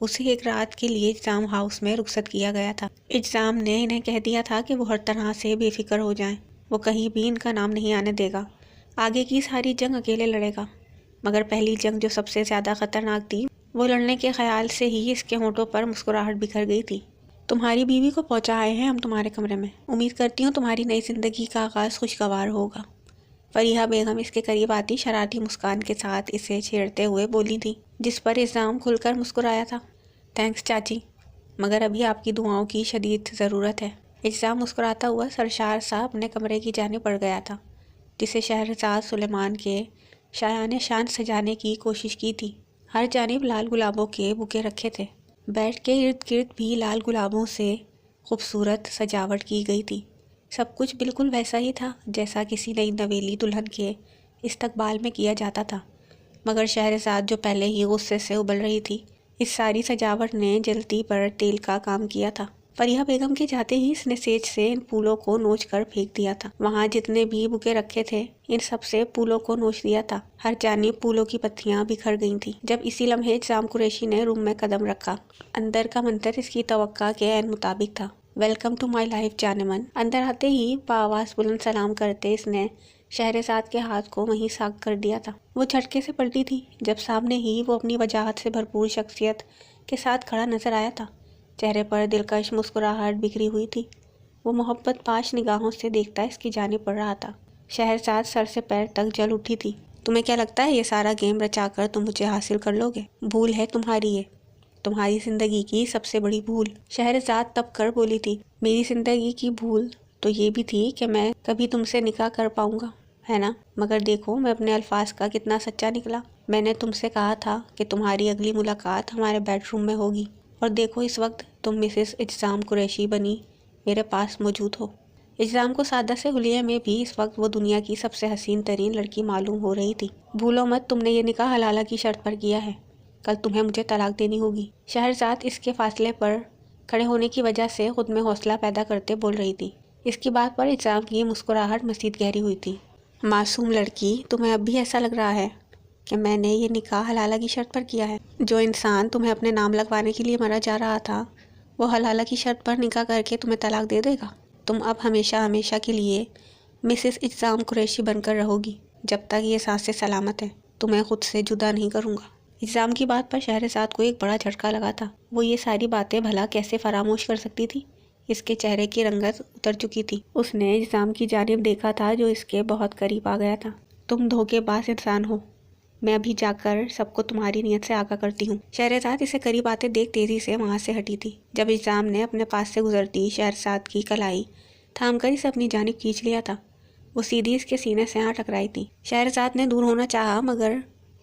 اسے ایک رات کے لیے اجزام ہاؤس میں رخصت کیا گیا تھا۔ اجزام نے انہیں کہہ دیا تھا کہ وہ ہر طرح سے بے فکر ہو جائیں، وہ کہیں بھی ان کا نام نہیں آنے دے گا، آگے کی ساری جنگ اکیلے لڑے گا۔ مگر پہلی جنگ جو سب سے زیادہ خطرناک تھی، وہ لڑنے کے خیال سے ہی اس کے ہونٹوں پر مسکراہٹ بکھر گئی تھی۔ تمہاری بیوی کو پہنچا آئے ہیں ہم تمہارے کمرے میں، امید کرتی ہوں تمہاری نئی زندگی کا آغاز خوشگوار ہوگا۔ فریحہ بیگم اس کے قریب آتی شرارتی مسکان کے ساتھ اسے چھیڑتے ہوئے بولی تھی، جس پر اجزام کھل کر مسکرایا تھا۔ تھینکس چاچی، مگر ابھی آپ کی دعاؤں کی شدید ضرورت ہے۔ اجزام مسکراتا ہوا سرشار سا اپنے کمرے کی جانب بڑھ گیا تھا، جسے شہرزاد سلیمان کے شایان شان سجانے کی کوشش کی تھی۔ ہر جانب لال گلابوں کے بوکے رکھے تھے، بیڈ کے ارد گرد بھی لال گلابوں سے خوبصورت سجاوٹ کی گئی تھی۔ سب کچھ بالکل ویسا ہی تھا جیسا کسی نئی نویلی دلہن کے استقبال میں کیا جاتا تھا، مگر شہرزاد جو پہلے ہی غصے سے ابل رہی تھی، اس ساری سجاوٹ نے جلتی پر تیل کا کام کیا تھا۔ فریحہ بیگم کے جاتے ہی اس نے سیج سے ان پھولوں کو نوچ کر پھینک دیا تھا۔ وہاں جتنے بھی بوکے رکھے تھے، ان سب سے پھولوں کو نوچ دیا تھا۔ ہر جانب پھولوں کی پتیاں بکھر گئی تھیں۔ جب اسی لمحے اجزام قریشی نے روم میں قدم رکھا، اندر کا منظر اس کی توقع کے عین مطابق تھا۔ ویلکم ٹو مائی لائف جان من۔ اندر آتے ہی بآواز بلند سلام کرتے اس نے شہرزاد کے ہاتھ کو وہیں ساغ کر دیا تھا۔ وہ جھٹکے سے پلٹی تھی جب سامنے ہی وہ اپنی وجاہت سے بھرپور شخصیت کے ساتھ کھڑا نظر آیا تھا۔ چہرے پر دلکش مسکراہٹ بکھری ہوئی تھی۔ وہ محبت پاش نگاہوں سے دیکھتا اس کی جانب بڑھ رہا تھا۔ شہرزاد سر سے پیر تک جل اٹھی تھی۔ تمہیں کیا لگتا ہے یہ سارا گیم رچا کر تم مجھے حاصل کر لو گے؟ بھول ہے تمہاری یہ، تمہاری زندگی کی سب سے بڑی بھول۔ شہرزاد تپ کر بولی تھی، میری زندگی کی بھول تو یہ بھی تھی کہ میں کبھی تم سے نکاح کر پاؤں گا، ہے نا؟ مگر دیکھو میں اپنے الفاظ کا کتنا سچا نکلا۔ میں نے تم سے کہا تھا کہ تمہاری اگلی ملاقات ہمارے بیڈ روم میں ہوگی، اور دیکھو اس وقت تم مسز اجزام قریشی بنی میرے پاس موجود ہو۔ اجزام کو سادہ سے حلیے میں بھی اس وقت وہ دنیا کی سب سے حسین ترین لڑکی معلوم ہو رہی تھی۔ بھولو مت تم نے یہ نکاح حلالہ کی شرط پر کیا ہے، کل تمہیں مجھے طلاق دینی ہوگی۔ شہرزاد اس کے فاصلے پر کھڑے ہونے کی وجہ سے خود میں حوصلہ پیدا کرتے بول رہی تھی۔ اس کی بات پر اجزام کی مسکراہٹ مزید گہری ہوئی تھی۔ معصوم لڑکی، تمہیں اب بھی ایسا لگ رہا ہے کہ میں نے یہ نکاح حلالہ کی شرط پر کیا ہے؟ جو انسان تمہیں اپنے نام لگوانے کے لیے مرا جا رہا تھا، وہ حلالہ کی شرط پر نکاح کر کے تمہیں طلاق دے دے گا؟ تم اب ہمیشہ ہمیشہ کے لیے مسز اجزام قریشی بن کر رہو گی، جب تک یہ سانسیں سلامت ہیں۔ تمہیں خود سے جدا نہیں کروں گا۔ اجزام کی بات پر شہرزاد کو ایک بڑا جھٹکا لگا تھا۔ وہ یہ ساری باتیں بھلا کیسے فراموش کر سکتی تھی؟ اس کے چہرے کی رنگت اتر چکی تھی۔ اس نے اجزام کی جانب دیکھا تھا جو اس کے بہت قریب آ گیا تھا۔ تم دھوکے باز انسان ہو، میں ابھی جا کر سب کو تمہاری نیت سے آگاہ کرتی ہوں۔ شہرزاد اسے قریب آتے دیکھ تیزی سے وہاں سے ہٹی تھی۔ جب اجزام نے اپنے پاس سے گزرتی شہرزاد کی کلائی تھام کر اسے اپنی جانب کھینچ لیا تھا، وہ سیدھی اس کے سینے سے آ ٹکرائی تھی۔ شہرزاد نے دور ہونا چاہا، مگر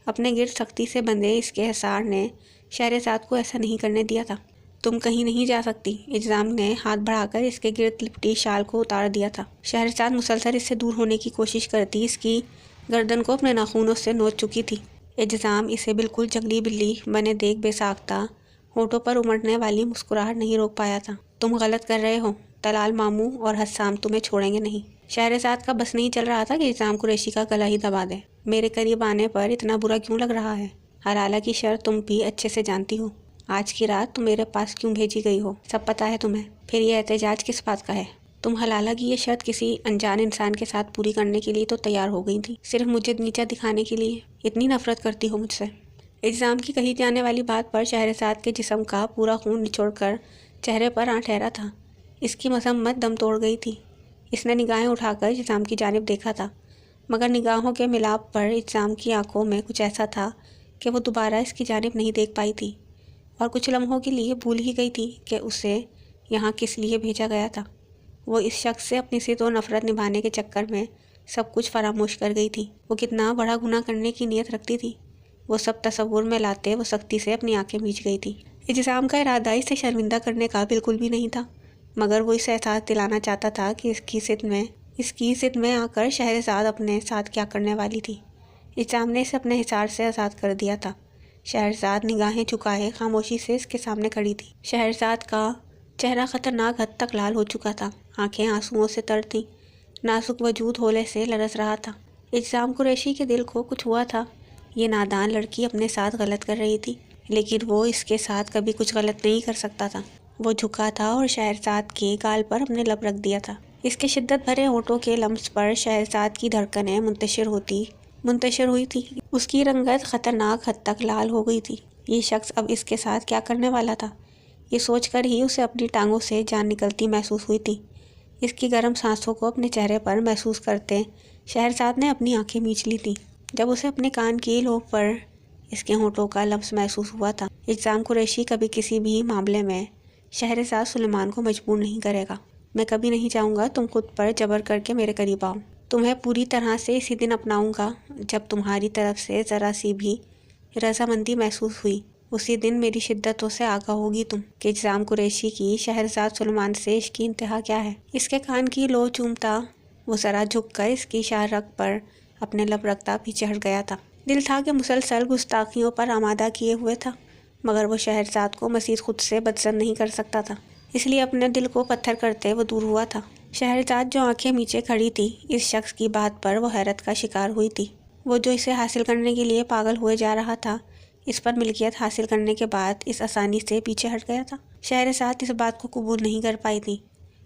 اپنے گرد سختی سے بندھے اس کے حصار نے شہرزاد کو ایسا نہیں کرنے دیا تھا۔ تم کہیں نہیں جا سکتی۔ اجزام نے ہاتھ بڑھا کر اس کے گرد لپٹی شال کو اتار دیا تھا۔ شہرزاد مسلسل اس سے دور ہونے کی کوشش کرتی اس کی گردن کو اپنے ناخنوں سے نوچ چکی تھی۔ اجزام اسے بالکل جنگلی بلی بنے دیکھ بے ساختہ ہونٹوں پر امڑنے والی مسکراہٹ نہیں روک پایا تھا۔ تم غلط کر رہے ہو، طلال ماموں اور حسام تمہیں چھوڑیں گے نہیں۔ شہرزاد کا بس نہیں چل رہا تھا کہ اجزام قریشی کا گلا ہی دبا دے۔ میرے قریب آنے پر اتنا برا کیوں لگ رہا ہے؟ حلالہ کی شرط تم بھی اچھے سے جانتی ہو۔ آج کی رات تم میرے پاس کیوں بھیجی گئی ہو، سب پتہ ہے تمہیں۔ پھر یہ احتجاج کس بات کا ہے؟ تم حلالہ کی یہ شرط کسی انجان انسان کے ساتھ پوری کرنے کے لیے تو تیار ہو گئی تھی، صرف مجھے نیچا دکھانے کے لیے۔ اتنی نفرت کرتی ہو مجھ سے؟ اجزام کی کہی جانے والی بات پر شہرزاد کے جسم کا پورا خون نچوڑ کر چہرے پر آ ٹھہرا تھا۔ اس کی مذمت دم توڑ گئی تھی۔ اس نے نگاہیں اٹھا کر اجزام کی جانب دیکھا تھا، مگر نگاہوں کے ملاپ پر اجزام کی آنکھوں میں کچھ ایسا تھا کہ وہ دوبارہ اس کی جانب نہیں دیکھ پائی تھی، اور کچھ لمحوں کے لیے بھول ہی گئی تھی کہ اسے یہاں کس لیے بھیجا گیا تھا۔ وہ اس شخص سے اپنی ضد و نفرت نبھانے کے چکر میں سب کچھ فراموش کر گئی تھی۔ وہ کتنا بڑا گناہ کرنے کی نیت رکھتی تھی، وہ سب تصور میں لاتے وہ سختی سے اپنی آنکھیں میچ گئی تھی۔ اجزام کا ارادہ اسے شرمندہ کرنے کا بالکل بھی نہیں تھا، مگر وہ اسے احساس دلانا چاہتا تھا کہ اس کی ضد میں آ کر شہرزاد اپنے ساتھ کیا کرنے والی تھی۔ اجزام نے اسے اپنے حصار سے آزاد کر دیا تھا۔ شہرزاد نگاہیں جھکائے خاموشی سے اس کے سامنے کھڑی تھی۔ شہرزاد کا چہرہ خطرناک حد تک لال ہو چکا تھا، آنکھیں آنسوؤں سے تر تھیں، نازک وجود ہولے سے لرز رہا تھا۔ اجزام قریشی کے دل کو کچھ ہوا تھا، یہ نادان لڑکی اپنے ساتھ غلط کر رہی تھی۔ لیکن وہ اس کے ساتھ کبھی کچھ غلط نہیں کر سکتا تھا۔ وہ جھکا تھا اور شہرزاد کے گال پر اپنے لب رکھ دیا تھا۔ اس کے شدت بھرے ہونٹوں کے لمس پر شہرزاد کی دھڑکنیں منتشر ہوئی تھی۔ اس کی رنگت خطرناک حد تک لال ہو گئی تھی۔ یہ شخص اب اس کے ساتھ کیا کرنے والا تھا؟ یہ سوچ کر ہی اسے اپنی ٹانگوں سے جان نکلتی محسوس ہوئی تھی۔ اس کی گرم سانسوں کو اپنے چہرے پر محسوس کرتے شہرزاد نے اپنی آنکھیں میچ لی تھیں۔ جب اسے اپنے کان کی لو پر اس کے ہونٹوں کا لمس محسوس ہوا تھا۔ اجسام قریشی کبھی کسی بھی معاملے میں شہرزاد سلیمان کو مجبور نہیں کرے گا۔ میں کبھی نہیں چاہوں گا تم خود پر جبر کر کے میرے قریب آؤ۔ تمہیں پوری طرح سے اسی دن اپناؤں گا جب تمہاری طرف سے ذرا سی بھی رضامندی محسوس ہوئی۔ اسی دن میری شدتوں سے آگاہ ہوگی تم کہ اجسام قریشی کی شہرزاد سلیمان سے عشق کی انتہا کیا ہے۔ اس کے کان کی لو چومتا وہ ذرا جھک کر اس کی شاہرگ پر اپنے لب رکھتا پیچھے ہٹ گیا تھا۔ دل تھا کہ مسلسل گستاخیوں پر آمادہ کیے ہوئے تھا، مگر وہ شہرزاد کو مزید خود سے بدظن نہیں کر سکتا تھا، اس لیے اپنے دل کو پتھر کرتے وہ دور ہوا تھا۔ شہرزاد جو آنکھیں میچے کھڑی تھی، اس شخص کی بات پر وہ حیرت کا شکار ہوئی تھی۔ وہ جو اسے حاصل کرنے کے لیے پاگل ہوئے جا رہا تھا، اس پر ملکیت حاصل کرنے کے بعد اس آسانی سے پیچھے ہٹ گیا تھا۔ شہرزاد اس بات کو قبول نہیں کر پائی تھی۔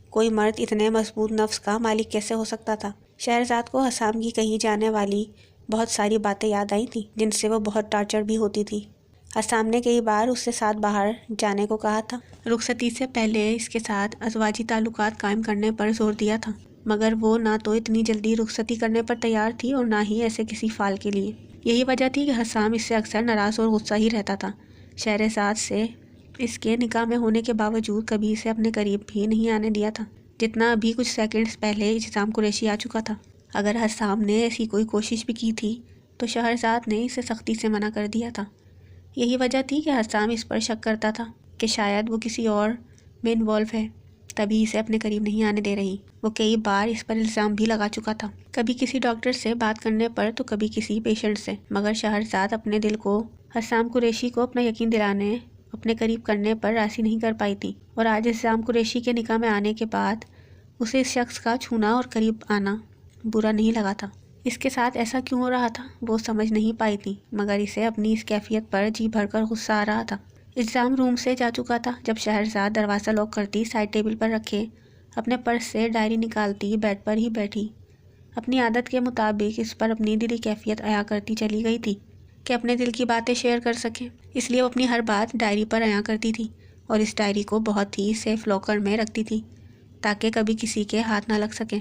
کوئی مرد اتنے مضبوط نفس کا مالک کیسے ہو سکتا تھا؟ شہرزاد کو حسام کی کہی جانے والی بہت ساری باتیں یاد آئی تھیں، جن سے وہ بہت ٹارچر بھی ہوتی تھی۔ حسام نے کئی بار اس سے ساتھ باہر جانے کو کہا تھا، رخصتی سے پہلے اس کے ساتھ ازواجی تعلقات قائم کرنے پر زور دیا تھا، مگر وہ نہ تو اتنی جلدی رخصتی کرنے پر تیار تھی اور نہ ہی ایسے کسی فال کے لیے۔ یہی وجہ تھی کہ حسام اس سے اکثر ناراض اور غصہ ہی رہتا تھا۔ شہرزاد سے اس کے نکاح میں ہونے کے باوجود کبھی اسے اپنے قریب بھی نہیں آنے دیا تھا، جتنا ابھی کچھ سیکنڈز پہلے اجسام قریشی آ چکا تھا۔ اگر حسام نے ایسی کوئی کوشش بھی کی تھی تو شہرزاد نے اسے سختی سے منع کر دیا تھا۔ یہی وجہ تھی کہ حسام اس پر شک کرتا تھا کہ شاید وہ کسی اور میں انوالو ہے، تبھی اسے اپنے قریب نہیں آنے دے رہی۔ وہ کئی بار اس پر الزام بھی لگا چکا تھا، کبھی کسی ڈاکٹر سے بات کرنے پر تو کبھی کسی پیشنٹ سے، مگر شہرزاد اپنے دل کو حسام قریشی کو اپنا یقین دلانے اپنے قریب کرنے پر راضی نہیں کر پائی تھی۔ اور آج حسام قریشی کے نکاح میں آنے کے بعد اسے اس شخص کا چھونا اور قریب آنا برا نہیں لگا تھا۔ اس کے ساتھ ایسا کیوں ہو رہا تھا وہ سمجھ نہیں پائی تھی، مگر اسے اپنی اس کیفیت پر جی بھر کر غصہ آ رہا تھا۔ اجسام روم سے جا چکا تھا جب شہرزاد دروازہ لاک کرتی سائڈ ٹیبل پر رکھے اپنے پرس سے ڈائری نکالتی بیڈ پر ہی بیٹھی اپنی عادت کے مطابق اس پر اپنی دلی کیفیت عیاں کرتی چلی گئی تھی کہ اپنے دل کی باتیں شیئر کر سکیں۔ اس لیے وہ اپنی ہر بات ڈائری پر عیاں کرتی تھی اور اس ڈائری کو بہت ہی سیف لاکر میں رکھتی تھی تاکہ کبھی کسی کے ہاتھ نہ لگ سکیں۔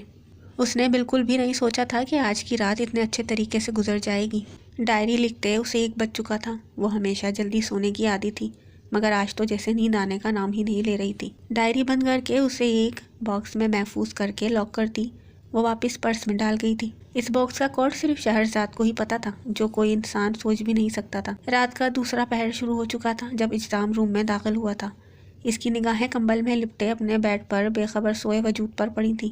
اس نے بالکل بھی نہیں سوچا تھا کہ آج کی رات اتنے اچھے طریقے سے گزر جائے گی۔ ڈائری لکھتے اسے 1 بج چکا تھا۔ وہ ہمیشہ جلدی سونے کی عادی تھی، مگر آج تو جیسے نیند آنے کا نام ہی نہیں لے رہی تھی۔ ڈائری بند کر کے اسے ایک باکس میں محفوظ کر کے لاک کرتی وہ واپس پرس میں ڈال گئی تھی۔ اس باکس کا کوڈ صرف شہرزاد کو ہی پتا تھا، جو کوئی انسان سوچ بھی نہیں سکتا تھا۔ رات کا دوسرا پہر شروع ہو چکا تھا جب اجسام روم میں داخل ہوا تھا۔ اس کی نگاہیں کمبل میں لپٹے اپنے بیڈ پر بے خبر سوئے وجود پر پڑی تھیں۔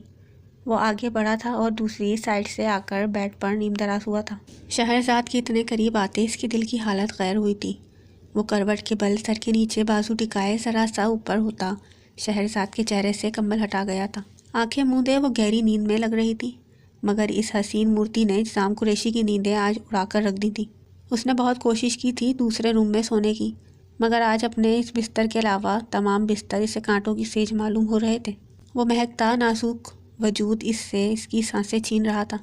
وہ آگے بڑھا تھا اور دوسری سائڈ سے آ کر بیڈ پر نیم دراز ہوا تھا۔ شہرزاد کے اتنے قریب آتے اس کے دل کی حالت غیر ہوئی تھی۔ وہ کروٹ کے بل سر کے نیچے بازو ٹکائے ذرا سا اوپر ہوتا شہرزاد کے چہرے سے کمبل ہٹا گیا تھا۔ آنکھیں موندے وہ گہری نیند میں لگ رہی تھی، مگر اس حسین مورتی نے اجسام قریشی کی نیندیں آج اڑا کر رکھ دی تھی۔ اس نے بہت کوشش کی تھی دوسرے روم میں سونے کی، مگر آج اپنے اس بستر کے علاوہ تمام بستر اسے کانٹوں کی سیج معلوم ہو رہے تھے۔ وہ مہکتا نازک وجود اس سے اس کی سانسیں چھین رہا تھا۔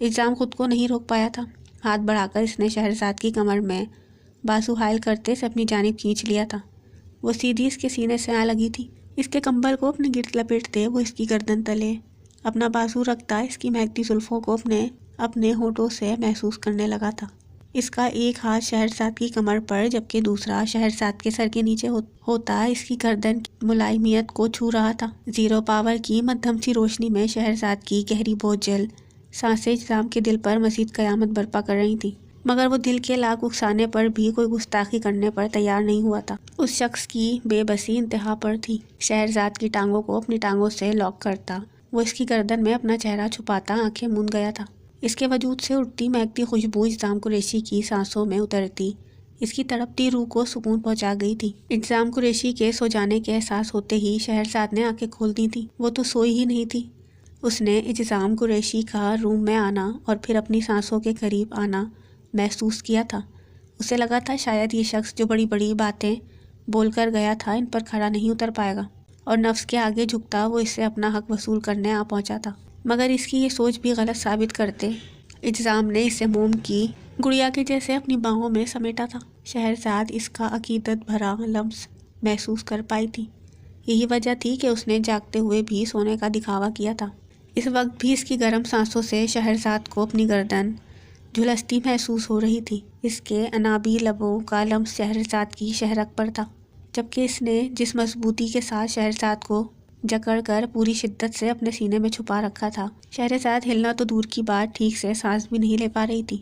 اجسام خود کو نہیں روک پایا تھا۔ ہاتھ بڑھا کر اس نے شہرزاد کی کمر میں بازو حائل کرتے سے اپنی جانب کھینچ لیا تھا۔ وہ سیدھی اس کے سینے سے آ لگی تھی۔ اس کے کمبل کو اپنے گرد لپیٹتے وہ اس کی گردن تلے اپنا بازو رکھتا اس کی مہکتی زلفوں کو اپنے ہونٹوں سے محسوس کرنے لگا تھا۔ اس کا ایک ہاتھ شہرزاد کی کمر پر جبکہ دوسرا شہرزاد کے سر کے نیچے ہوتا اس کی گردن کی ملائمیت کو چھو رہا تھا۔ زیرو پاور کی مدھم سی روشنی میں شہرزاد کی گہری بوجھل سانسیں اجسام کے دل پر مزید قیامت برپا کر رہی تھیں، مگر وہ دل کے لاکھ اکسانے پر بھی کوئی گستاخی کرنے پر تیار نہیں ہوا تھا۔ اس شخص کی بے بسی انتہا پر تھی۔ شہرزاد کی ٹانگوں کو اپنی ٹانگوں سے لاک کرتا وہ اس کی گردن میں اپنا چہرہ چھپاتا آنکھیں موند گیا تھا۔ اس کے وجود سے اٹھتی مہکتی خوشبو اجسام قریشی کی سانسوں میں اترتی اس کی تڑپتی روح کو سکون پہنچا گئی تھی۔ اجسام قریشی کے سو جانے کے احساس ہوتے ہی شہرزاد نے آنکھیں کھول دی تھیں۔ وہ تو سوئی ہی نہیں تھی۔ اس نے اجسام قریشی کا روم میں آنا اور پھر اپنی سانسوں کے قریب آنا محسوس کیا تھا۔ اسے لگا تھا شاید یہ شخص جو بڑی بڑی باتیں بول کر گیا تھا ان پر کھڑا نہیں اتر پائے گا، اور نفس کے آگے جھکتا وہ اس سے اپنا حق وصول کرنے آ پہنچا تھا۔ مگر اس کی یہ سوچ بھی غلط ثابت کرتے اجرام نے اسے موم کی گڑیا کے جیسے اپنی باہوں میں سمیٹا تھا۔ شہرزاد اس کا عقیدت بھرا لمس محسوس کر پائی تھی۔ یہی وجہ تھی کہ اس نے جاگتے ہوئے بھی سونے کا دکھاوا کیا تھا۔ اس وقت بھی اس کی گرم سانسوں سے شہرزاد کو اپنی گردن جھلستی محسوس ہو رہی تھی۔ اس کے انابی لبوں کا لمس شہرزاد کی شہرک پر تھا، جبکہ اس نے جس مضبوطی کے ساتھ شہرزاد کو جکڑ کر پوری شدت سے اپنے سینے میں چھپا رکھا تھا، شہرزاد ہلنا تو دور کی بات ٹھیک سے سانس بھی نہیں لے پا رہی تھی۔